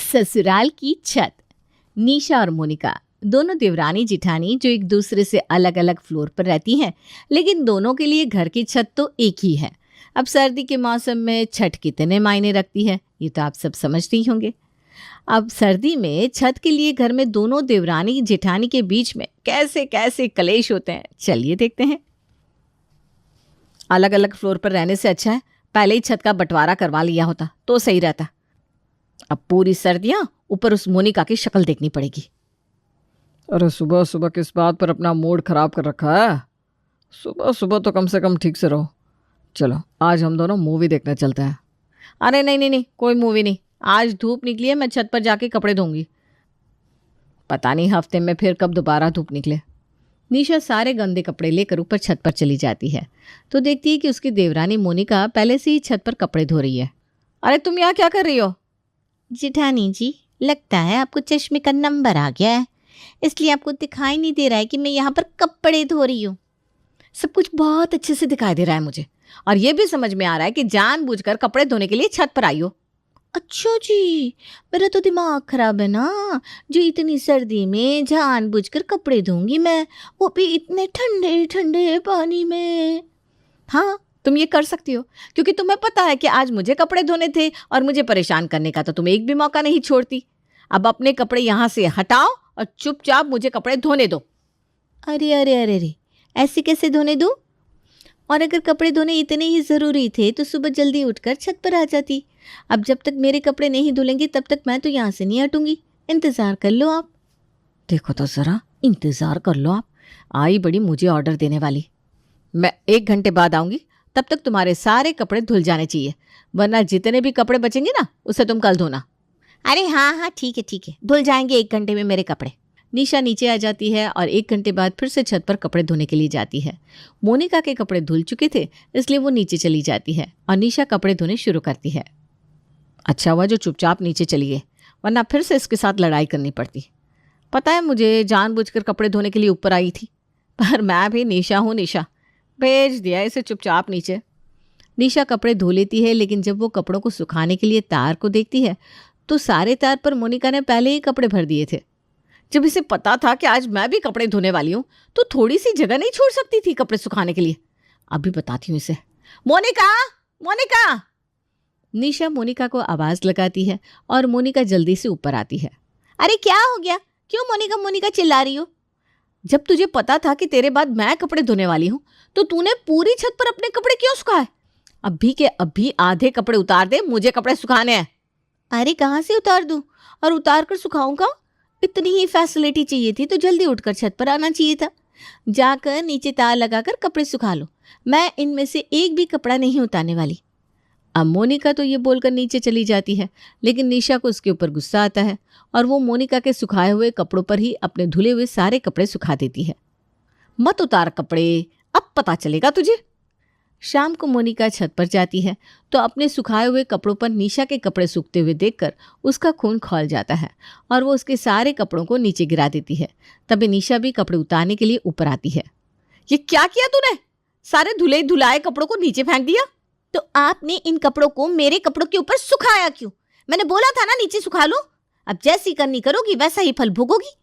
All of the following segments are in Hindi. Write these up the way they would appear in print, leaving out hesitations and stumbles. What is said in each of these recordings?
ससुराल की छत। निशा और मोनिका दोनों देवरानी जिठानी जो एक दूसरे से अलग अलग फ्लोर पर रहती हैं, लेकिन दोनों के लिए घर की छत तो एक ही है। अब सर्दी के मौसम में छत कितने मायने रखती है ये तो आप सब समझते ही होंगे। अब सर्दी में छत के लिए घर में दोनों देवरानी जिठानी के बीच में कैसे कैसे कलेश होते हैं, चलिए देखते हैं। अलग अलग फ्लोर पर रहने से अच्छा है पहले ही छत का बंटवारा करवा लिया होता तो सही रहता। अब पूरी सर्दियां ऊपर उस मोनिका की शक्ल देखनी पड़ेगी। अरे सुबह सुबह किस बात पर अपना मूड खराब कर रखा है? सुबह सुबह तो कम से कम ठीक से रहो। चलो आज हम दोनों मूवी देखने चलते हैं। अरे नहीं नहीं नहीं, कोई मूवी नहीं, आज धूप निकली है, मैं छत पर जाके कपड़े धोऊंगी। पता नहीं हफ्ते में फिर कब दोबारा धूप निकले। निशा सारे गंदे कपड़े लेकर ऊपर छत पर चली जाती है तो देखती है कि उसकी देवरानी मोनिका पहले से ही छत पर कपड़े धो रही है। अरे तुम यहाँ क्या कर रही हो? जिठानी जी, लगता है आपको चश्मे का नंबर आ गया है, इसलिए आपको दिखाई नहीं दे रहा है कि मैं यहाँ पर कपड़े धो रही हूँ। सब कुछ बहुत अच्छे से दिखाई दे रहा है मुझे, और ये भी समझ में आ रहा है कि जानबूझकर कपड़े धोने के लिए छत पर आई हो। अच्छा जी, मेरा तो दिमाग खराब है ना, जो इतनी सर्दी में जानबूझकर कपड़े धोऊंगी मैं, वो भी इतने ठंडे ठंडे पानी में। हाँ, तुम ये कर सकती हो क्योंकि तुम्हें पता है कि आज मुझे कपड़े धोने थे और मुझे परेशान करने का तो तुम एक भी मौका नहीं छोड़ती। अब अपने कपड़े यहाँ से हटाओ और चुपचाप मुझे कपड़े धोने दो। अरे अरे अरे अरे, ऐसे कैसे धोने दूँ? और अगर कपड़े धोने इतने ही ज़रूरी थे तो सुबह जल्दी उठकर छत पर आ जाती। अब जब तक मेरे कपड़े नहीं धुलेंगे तब तक मैं तो यहाँ से नहीं हटूंगी। इंतज़ार कर लो आप। देखो तो ज़रा, इंतज़ार कर लो आप। आई बड़ी मुझे ऑर्डर देने वाली। मैं 1 घंटे बाद आऊँगी, तब तक तुम्हारे सारे कपड़े धुल जाने चाहिए, वरना जितने भी कपड़े बचेंगे ना उसे तुम कल धोना। अरे हाँ हाँ ठीक है, धुल जाएंगे 1 घंटे में मेरे कपड़े। निशा नीचे आ जाती है और 1 घंटे बाद फिर से छत पर कपड़े धोने के लिए जाती है। मोनिका के कपड़े धुल चुके थे इसलिए वो नीचे चली जाती है और निशा कपड़े धोने शुरू करती है। अच्छा हुआ जो चुपचाप नीचे चली गई, वरना फिर से इसके साथ लड़ाई करनी पड़ती। पता है मुझे जानबूझकर कपड़े धोने के लिए ऊपर आई थी, पर मैं भी निशा हूँ निशा, भेज दिया इसे चुपचाप नीचे। निशा कपड़े धो लेती है, लेकिन जब वो कपड़ों को सुखाने के लिए तार को देखती है तो सारे तार पर मोनिका ने पहले ही कपड़े भर दिए थे। जब इसे पता था कि आज मैं भी कपड़े धोने वाली हूँ तो थोड़ी सी जगह नहीं छोड़ सकती थी कपड़े सुखाने के लिए। अभी बताती हूँ इसे। मोनिका, मोनिका! निशा मोनिका को आवाज़ लगाती है और मोनिका जल्दी से ऊपर आती है। अरे क्या हो गया? क्यों मोनिका मोनिका चिल्ला रही हो? जब तुझे पता था कि तेरे बाद मैं कपड़े धोने वाली हूँ तो तूने पूरी छत पर अपने कपड़े क्यों सुखाए? अभी के अभी आधे कपड़े उतार दे, मुझे कपड़े सुखाने हैं। अरे कहाँ से उतार दूँ और उतार कर सुखाऊंगा? इतनी ही फैसिलिटी चाहिए थी तो जल्दी उठकर छत पर आना चाहिए था। जाकर नीचे तार लगाकर कपड़े सुखा लो, मैं इनमें से एक भी कपड़ा नहीं उतारने वाली। अब मोनिका तो ये बोलकर नीचे चली जाती है, लेकिन निशा को उसके ऊपर गुस्सा आता है और वो मोनिका के सुखाए हुए कपड़ों पर ही अपने धुले हुए सारे कपड़े सुखा देती है। मत उतार कपड़े, अब पता चलेगा तुझे। शाम को मोनिका छत पर जाती है तो अपने सुखाए हुए कपड़ों पर निशा के कपड़े सूखते हुए देखकर उसका खून खौल जाता है और वो उसके सारे कपड़ों को नीचे गिरा देती है। तभी निशा भी कपड़े उतारने के लिए ऊपर आती है। ये क्या किया तूने? सारे धुले धुलाए कपड़ों को नीचे फेंक दिया। तो आपने इन कपड़ों को मेरे कपड़ों के ऊपर सुखाया क्यों? मैंने बोला था ना नीचे सुखा लो। अब जैसी करनी करोगी वैसा ही फल भोगोगी।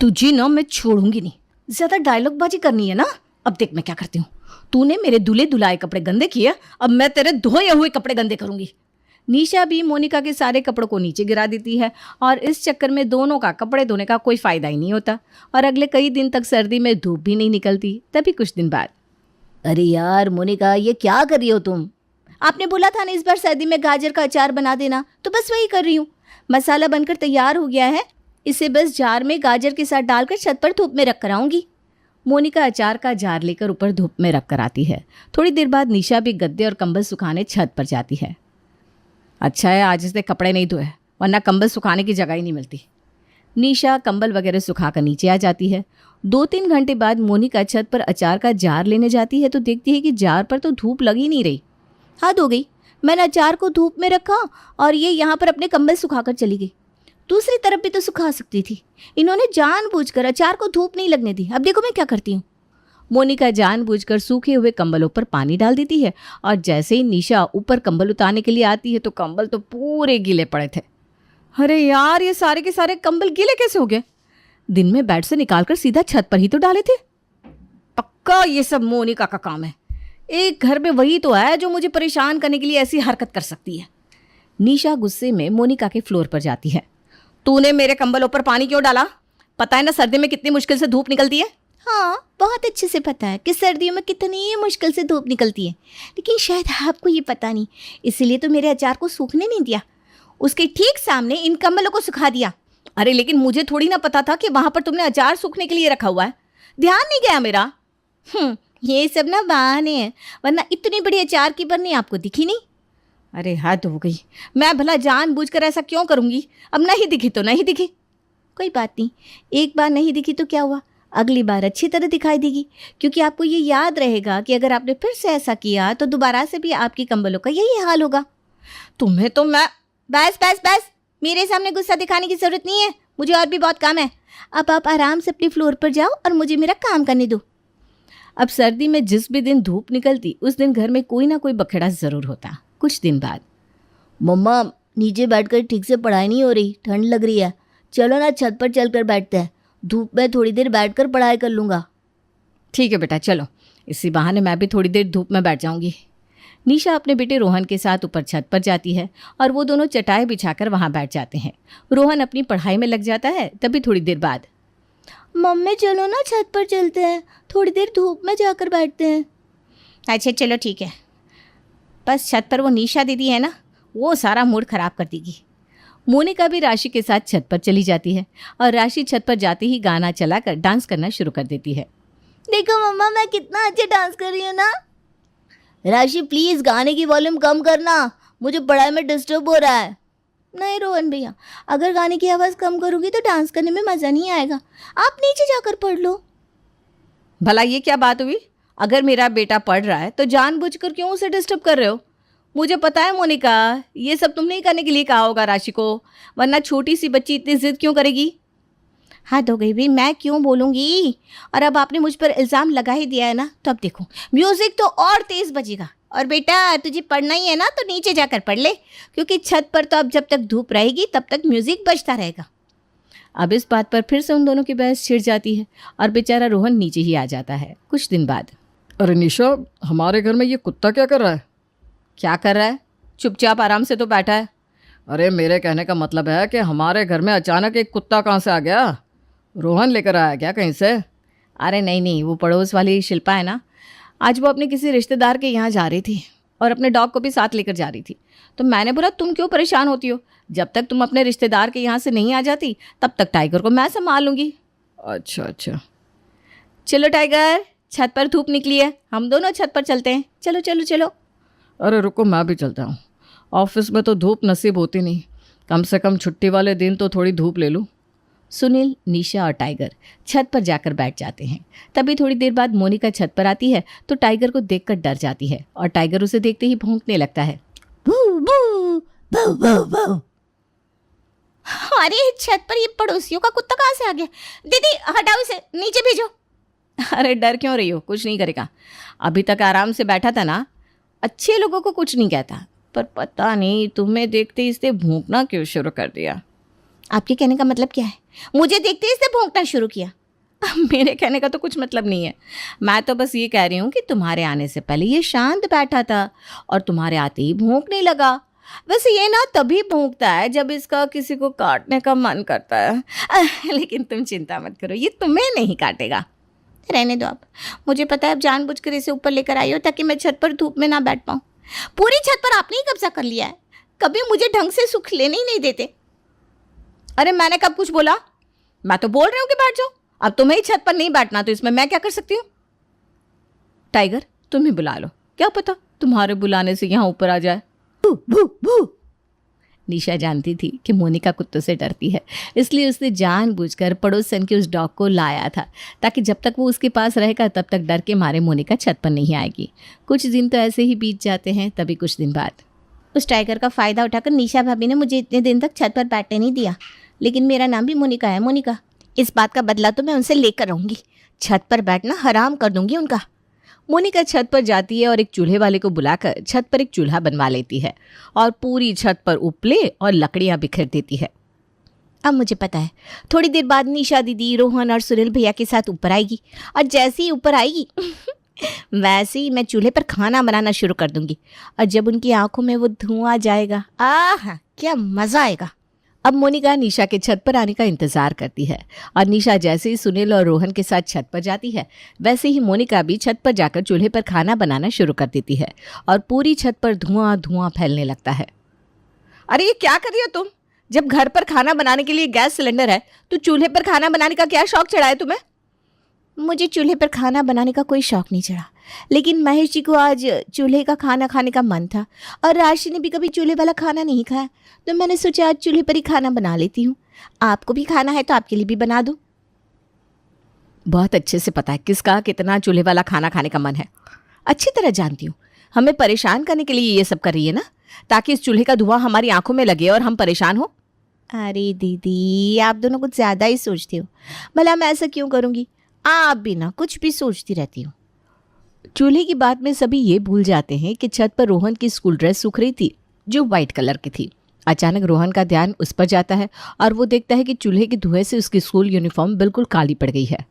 तुझे ना मैं छोड़ूंगी नहीं, ज्यादा डायलॉग बाजी करनी है ना। अब देख मैं क्या करती हूँ। तूने मेरे धुले धुलाए कपड़े गंदे किए, अब मैं तेरे धोए हुए कपड़े गंदे करूंगी। निशा भी मोनिका के सारे कपड़ों को नीचे गिरा देती है और इस चक्कर में दोनों का कपड़े धोने का कोई फायदा ही नहीं होता और अगले कई दिन तक सर्दी में धूप भी नहीं निकलती। तभी कुछ दिन बाद, अरे यार मोनिका, ये क्या कर रही हो तुम? आपने बोला था ना इस बार सर्दी में गाजर का अचार बना देना, तो बस वही कर रही हूँ। मसाला बनकर तैयार हो गया है, इसे बस जार में गाजर के साथ डालकर छत पर धूप में रख कर आऊँगी। मोनिका अचार का जार लेकर ऊपर धूप में रख कर आती है। थोड़ी देर बाद निशा भी गद्दे और कंबल सुखाने छत पर जाती है। अच्छा है आज इसने कपड़े नहीं धोए, वरना कंबल सुखाने की जगह ही नहीं मिलती। निशा कंबल वगैरह सुखाकर नीचे आ जाती है। 2-3 घंटे बाद मोनिका छत पर अचार का जार लेने जाती है तो देखती है कि जार पर तो धूप लग ही नहीं रही। हद हो गई, मैंने अचार को धूप में रखा और ये यहाँ पर अपने कंबल सुखाकर चली गई। दूसरी तरफ भी तो सुखा सकती थी, इन्होंने जानबूझकर अचार को धूप नहीं लगने दी। अब देखो मैं क्या करती हूँ। मोनिका जानबूझकर सूखे हुए कंबलों पर पानी डाल देती है और जैसे ही निशा ऊपर कंबल उतारने के लिए आती है तो कंबल तो पूरे गीले पड़े थे। अरे यार, ये सारे के सारे कंबल गीले कैसे हो गए? दिन में बेड से निकालकर सीधा छत पर ही तो डाले थे। पक्का ये सब मोनिका का काम है। एक घर में वही तो है जो मुझे परेशान करने के लिए ऐसी हरकत कर सकती है। निशा गुस्से में मोनिका के फ्लोर पर जाती है। तूने मेरे कंबलों पर पानी क्यों डाला? पता है ना सर्दी में कितनी मुश्किल से धूप निकलती है। हाँ, बहुत अच्छे से पता है कि सर्दियों में कितनी मुश्किल से धूप निकलती है, लेकिन शायद आपको ये पता नहीं, इसीलिए तो मेरे अचार को सूखने नहीं दिया। उसके ठीक सामने इन कंबलों को सुखा दिया। अरे लेकिन मुझे थोड़ी ना पता था कि वहां पर तुमने अचार सूखने के लिए रखा हुआ है। ध्यान नहीं गया मेरा। ये सब ना बहाने हैं, वरना इतनी बड़ी अचार की बरनी आपको दिखी नहीं। अरे हद हो गई। मैं भला जानबूझकर ऐसा क्यों करूंगी? अब नहीं दिखी तो नहीं दिखी। कोई बात नहीं, एक बार नहीं दिखी तो क्या हुआ, अगली बार अच्छी तरह दिखाई देगी, क्योंकि आपको ये याद रहेगा कि अगर आपने फिर से ऐसा किया तो दोबारा से भी आपकी कंबलों का यही हाल होगा। तुम्हें तो मैं बस बस बस, मेरे सामने गुस्सा दिखाने की जरूरत नहीं है, मुझे और भी बहुत काम है। अब आप आराम से अपने फ्लोर पर जाओ और मुझे मेरा काम करने दो। अब सर्दी में जिस भी दिन धूप निकलती उस दिन घर में कोई ना कोई बखेड़ा ज़रूर होता। कुछ दिन बाद, मम्मा नीचे बैठकर ठीक से पढ़ाई नहीं हो रही, ठंड लग रही है, चलो ना छत पर चलकर बैठते हैं, धूप में थोड़ी देर बैठकर पढ़ाई कर लूँगा। ठीक है बेटा, चलो। इसी बहाने मैं भी थोड़ी देर धूप में बैठ जाऊंगी। निशा अपने बेटे रोहन के साथ ऊपर छत पर जाती है और वो दोनों चटाई बिछाकर वहाँ बैठ जाते हैं। रोहन अपनी पढ़ाई में लग जाता है। तभी थोड़ी देर बाद, मम्मी चलो ना छत पर चलते हैं, थोड़ी देर धूप में जाकर बैठते हैं। अच्छा चलो ठीक है, बस छत पर वो निशा दीदी है ना, वो सारा मूड खराब कर देगी। मोनिका भी राशि के साथ छत पर चली जाती है और राशि छत पर जाते ही गाना चलाकर डांस करना शुरू कर देती है। देखो मम्मा, मैं कितना अच्छा डांस कर रही हूँ ना। राशि प्लीज़ गाने की वॉल्यूम कम करना, मुझे पढ़ाई में डिस्टर्ब हो रहा है। नहीं रोहन भैया, अगर गाने की आवाज़ कम करूँगी तो डांस करने में मज़ा नहीं आएगा, आप नीचे जाकर पढ़ लो। भला ये क्या बात हुई? अगर मेरा बेटा पढ़ रहा है तो जानबूझकर क्यों उसे डिस्टर्ब कर रहे हो? मुझे पता है मोनिका, ये सब तुमने ही करने के लिए कहा होगा राशि को, वरना छोटी सी बच्ची इतनी जिद क्यों करेगी? हद हो गई भाई, मैं क्यों बोलूँगी? और अब आपने मुझ पर इल्ज़ाम लगा ही दिया है ना, तो अब देखो म्यूज़िक तो और तेज़ बजेगा। और बेटा तुझे पढ़ना ही है ना तो नीचे जाकर पढ़ ले, क्योंकि छत पर तो अब जब तक धूप रहेगी तब तक म्यूज़िक बजता रहेगा। अब इस बात पर फिर से उन दोनों की बहस छिड़ जाती है और बेचारा रोहन नीचे ही आ जाता है। कुछ दिन बाद, अरे निशा, हमारे घर में ये कुत्ता क्या कर रहा है? क्या कर रहा है? चुपचाप आराम से तो बैठा है। अरे मेरे कहने का मतलब है कि हमारे घर में अचानक एक कुत्ता कहाँ से आ गया? रोहन लेकर आया क्या कहीं से? अरे नहीं नहीं, वो पड़ोस वाली शिल्पा है ना, आज वो अपने किसी रिश्तेदार के यहाँ जा रही थी और अपने डॉग को भी साथ लेकर जा रही थी। तो मैंने बोला तुम क्यों परेशान होती हो, जब तक तुम अपने रिश्तेदार के यहाँ से नहीं आ जाती तब तक टाइगर को मैं संभाल लूँगी। अच्छा अच्छा, चलो टाइगर, छत पर धूप निकली है, हम दोनों छत पर चलते हैं। चलो चलो चलो। अरे रुको, मैं भी चलता हूँ। ऑफिस में तो धूप नसीब होती नहीं, कम से कम छुट्टी वाले दिन तो थोड़ी धूप ले लूँ। सुनील, निशा और टाइगर छत पर जाकर बैठ जाते हैं। तभी थोड़ी देर बाद मोनिका छत पर आती है तो टाइगर को देखकर डर जाती है और टाइगर उसे देखते ही भौंकने लगता है। बू बू बू बू बू। अरे छत पर ये पड़ोसियों का कुत्ता कहाँ से आ गया? दीदी हटाओ इसे, नीचे भेजो। अरे डर क्यों रही हो, कुछ नहीं करेगा। अभी तक आराम से बैठा था ना, अच्छे लोगों को कुछ नहीं कहता, पर पता नहीं तुम्हें देखते ही इसने भौंकना क्यों शुरू कर दिया। आपके कहने का मतलब क्या है? मुझे देखते ही इसने भौंकना शुरू किया। मेरे कहने का तो कुछ मतलब नहीं है, मैं तो बस ये कह रही हूँ कि तुम्हारे आने से पहले ये शांत बैठा था और तुम्हारे आते ही भौंकने लगा। वैसे ये ना तभी भौंकता है जब इसका किसी को काटने का मन करता है। लेकिन तुम चिंता मत करो, ये तुम्हें नहीं काटेगा। रहने दो आप, मुझे पता है आप जानबूझकर इसे ऊपर लेकर आई हो ताकि मैं छत पर धूप में ना बैठ पाऊँ। पूरी छत पर आपने ही कब्जा कर लिया है, कभी मुझे ढंग से सुख लेने ही नहीं देते। अरे मैंने कब कुछ बोला? मैं तो बोल रही हूँ कि बैठ जाओ। अब तुम्हें ही छत पर नहीं बैठना तो इसमें मैं क्या कर सकती हूँ? टाइगर, तुम ही बुला लो, क्या पता तुम्हारे बुलाने से यहाँ ऊपर आ जाए। भू भू भू। निशा जानती थी कि मोनिका कुत्तों से डरती है, इसलिए उसने जानबूझकर पड़ोसन के उस डॉग को लाया था ताकि जब तक वो उसके पास रहेगा तब तक डर के मारे मोनिका छत पर नहीं आएगी। कुछ दिन तो ऐसे ही बीत जाते हैं। तभी कुछ दिन बाद, उस टाइगर का फ़ायदा उठाकर निशा भाभी ने मुझे इतने दिन तक छत पर बैठने नहीं दिया, लेकिन मेरा नाम भी मोनिका है। मोनिका, इस बात का बदला तो मैं उनसे लेकर रहूँगी, छत पर बैठना हराम कर दूंगी उनका। मोनिका छत पर जाती है और एक चूल्हे वाले को बुलाकर छत पर एक चूल्हा बनवा लेती है और पूरी छत पर उपले और लकड़ियां बिखेर देती है। अब मुझे पता है थोड़ी देर बाद निशा दीदी रोहन और सुनील भैया के साथ ऊपर आएगी और जैसे ही ऊपर आएगी वैसे ही मैं चूल्हे पर खाना बनाना शुरू कर दूंगी और जब उनकी आंखों में वो धुआं आ जाएगा क्या मज़ा आएगा। अब मोनिका निशा के छत पर आने का इंतजार करती है और निशा जैसे ही सुनील और रोहन के साथ छत पर जाती है वैसे ही मोनिका भी छत पर जाकर चूल्हे पर खाना बनाना शुरू कर देती है और पूरी छत पर धुआं धुआं फैलने लगता है। अरे ये क्या कर रही हो तुम? जब घर पर खाना बनाने के लिए गैस सिलेंडर है तो चूल्हे पर खाना बनाने का क्या शौक चढ़ा है तुम्हें? मुझे चूल्हे पर खाना बनाने का कोई शौक नहीं चढ़ा, लेकिन महेश जी को आज चूल्हे का खाना खाने का मन था और राशि ने भी कभी चूल्हे वाला खाना नहीं खाया, तो मैंने सोचा आज चूल्हे पर ही खाना बना लेती हूँ। आपको भी खाना है तो आपके लिए भी बना दूँ। बहुत अच्छे से पता है किसका कितना चूल्हे वाला खाना खाने का मन है। अच्छी तरह जानती हूँ। हमें परेशान करने के लिए ये सब कर रही है ना, ताकि इस चूल्हे का धुआं हमारी आंखों में लगे और हम परेशान हो। अरे दीदी, आप दोनों कुछ ज़्यादा ही सोचती हो। भला मैं ऐसा क्यों करूँगी? आप भी ना कुछ भी सोचती रहती हो। चूल्हे की बात में सभी ये भूल जाते हैं कि छत पर रोहन की स्कूल ड्रेस सूख रही थी जो वाइट कलर की थी। अचानक रोहन का ध्यान उस पर जाता है और वो देखता है कि चूल्हे के धुएं से उसकी स्कूल यूनिफॉर्म बिल्कुल काली पड़ गई है।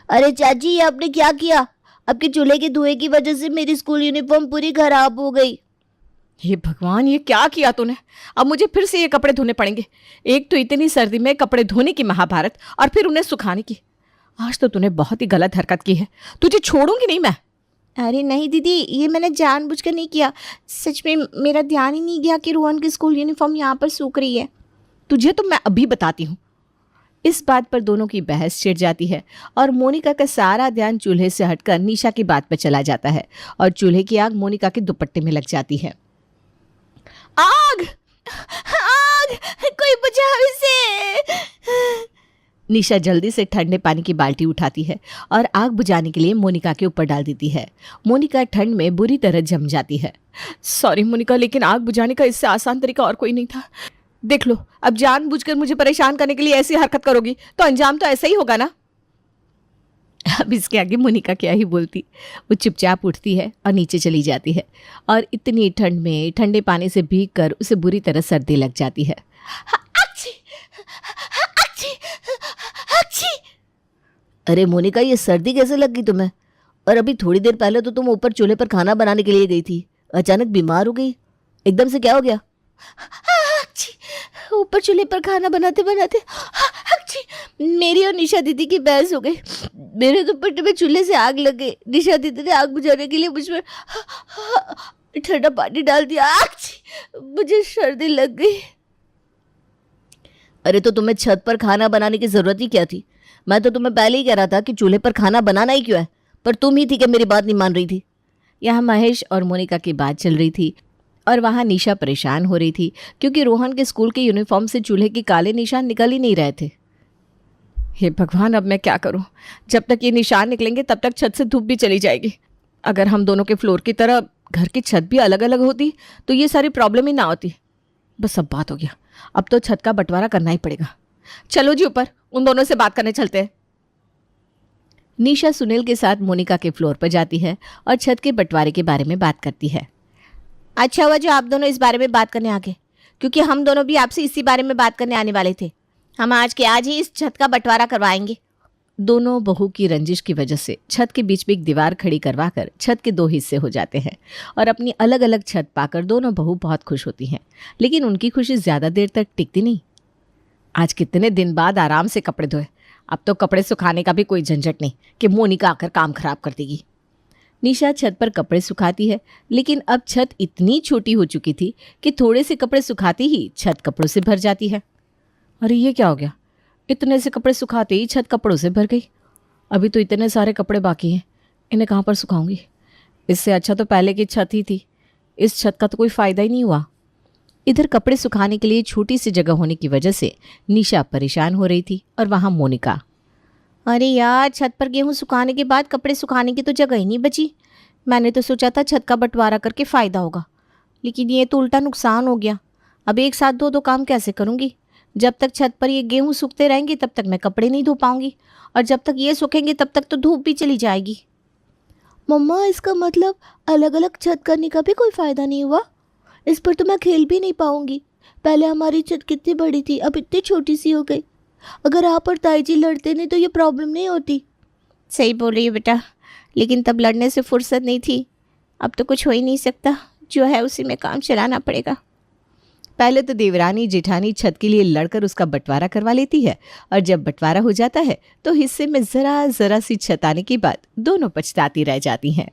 अरे चाची, ये आपने क्या किया? आपके चूल्हे के धुएं की वजह से मेरी स्कूल यूनिफॉर्म पूरी खराब हो गई। हे भगवान, ये क्या किया तूने? अब मुझे फिर से ये कपड़े धोने पड़ेंगे। एक तो इतनी सर्दी में कपड़े धोने की महाभारत और फिर उन्हें सुखाने की। आज तो तूने बहुत ही गलत हरकत की है, तुझे छोड़ूंगी नहीं मैं। अरे नहीं दीदी, ये मैंने जानबूझकर नहीं किया। सच में मेरा ध्यान ही नहीं गया कि रोहन की स्कूल यूनिफॉर्म यहाँ पर सूख रही है। तुझे तो मैं अभी बताती हूँ। इस बात पर दोनों की बहस छिड़ जाती है और मोनिका का सारा ध्यान चूल्हे से हटकर निशा की बात पर चला जाता है और चूल्हे की आग मोनिका के दुपट्टे में लग जाती है। आग! आग! कोई बचाओ इसे! निशा जल्दी से ठंडे पानी की बाल्टी उठाती है और आग बुझाने के लिए मोनिका के ऊपर डाल देती है। मोनिका ठंड में बुरी तरह जम जाती है। सॉरी मोनिका, लेकिन आग बुझाने का इससे आसान तरीका और कोई नहीं था। देख लो, अब जानबूझकर मुझे परेशान करने के लिए ऐसी हरकत करोगी तो अंजाम तो ऐसा ही होगा ना। अब इसके आगे मोनिका क्या ही बोलती। वो चुपचाप उठती है और नीचे चली जाती है और इतनी ठंड में ठंडे पानी से भीगकर उसे बुरी तरह सर्दी लग जाती है। अरे मोनिका, ये सर्दी कैसे लग गई तुम्हें? और अभी थोड़ी देर पहले तो तुम ऊपर चूल्हे पर खाना बनाने के लिए गई थी, अचानक बीमार हो गई। एकदम से क्या हो गया? ऊपर चूल्हे पर खाना बनाते बनाते मेरी और निशा दीदी की बहस हो गई। मेरे दुपट्टे में चूल्हे से आग लग गई। निशा दीदी ने आग बुझाने के लिए मुझ पर ठंडा पानी डाल दिया। मुझे सर्दी लग गई। अरे तो तुम्हें छत पर खाना बनाने की जरूरत ही क्या थी? मैं तो तुम्हें पहले ही कह रहा था कि चूल्हे पर खाना बनाना ही क्यों है, पर तुम ही थी कि मेरी बात नहीं मान रही थी। यहाँ महेश और मोनिका की बात चल रही थी और वहाँ निशा परेशान हो रही थी क्योंकि रोहन के स्कूल के यूनिफॉर्म से चूल्हे के काले निशान निकल ही नहीं रहे थे। हे भगवान, अब मैं क्या करूं? जब तक ये निशान निकलेंगे तब तक छत से धूप भी चली जाएगी। अगर हम दोनों के फ्लोर की तरह घर की छत भी अलग अलग होती तो ये सारी प्रॉब्लम ही ना होती। बस सब बात हो गया, अब तो छत का बंटवारा करना ही पड़ेगा। चलो जी ऊपर, उन दोनों से बात करने चलते हैं। निशा सुनील के साथ मोनिका के फ्लोर पर जाती है और छत के बंटवारे के बारे में बात करती है। अच्छा हुआ जो आप दोनों इस बारे में बात करने आ गए, क्योंकि हम दोनों भी आपसे इसी बारे में बात करने आने वाले थे। हम आज के आज ही इस छत का बंटवारा करवाएंगे। दोनों बहू की रंजिश की वजह से छत के बीच में एक दीवार खड़ी करवाकर छत के 2 हिस्से हो जाते हैं और अपनी अलग अलग छत पाकर दोनों बहू बहुत खुश होती हैं। लेकिन उनकी खुशी ज़्यादा देर तक टिकती नहीं। आज कितने दिन बाद आराम से कपड़े धोए, अब तो कपड़े सुखाने का भी कोई झंझट नहीं कि मोनिका आकर काम खराब कर देगी। निशा छत पर कपड़े सुखाती है, लेकिन अब छत इतनी छोटी हो चुकी थी कि थोड़े से कपड़े सुखाते ही छत कपड़ों से भर जाती है। अरे ये क्या हो गया? इतने से कपड़े सुखाते ही छत कपड़ों से भर गई। अभी तो इतने सारे कपड़े बाकी हैं, इन्हें कहाँ पर सुखाऊंगी? इससे अच्छा तो पहले की छत ही थी। इस छत का तो कोई फ़ायदा ही नहीं हुआ। इधर कपड़े सुखाने के लिए छोटी सी जगह होने की वजह से निशा परेशान हो रही थी और वहाँ मोनिका। अरे यार, छत पर गेहूं सुखाने के बाद कपड़े सुखाने की तो जगह ही नहीं बची। मैंने तो सोचा था छत का बंटवारा करके फ़ायदा होगा, लेकिन ये तो उल्टा नुकसान हो गया। अब एक साथ दो काम कैसे करूँगी? जब तक छत पर ये गेहूं सूखते रहेंगे तब तक मैं कपड़े नहीं धो पाऊंगी, और जब तक ये सूखेंगे तब तक तो धूप भी चली जाएगी। मम्मा, इसका मतलब अलग अलग छत करने का भी कोई फ़ायदा नहीं हुआ? इस पर तो मैं खेल भी नहीं पाऊंगी। पहले हमारी छत कितनी बड़ी थी, अब इतनी छोटी सी हो गई। अगर आप और ताई जी लड़ते नहीं तो ये प्रॉब्लम नहीं होती। सही बोल रही है बेटा, लेकिन तब लड़ने से फुर्सत नहीं थी। अब तो कुछ हो ही नहीं सकता, जो है उसी में काम चलाना पड़ेगा। पहले तो देवरानी जेठानी छत के लिए लड़कर उसका बंटवारा करवा लेती है, और जब बंटवारा हो जाता है तो हिस्से में ज़रा सी छत आने के बाद दोनों पछताती रह जाती हैं।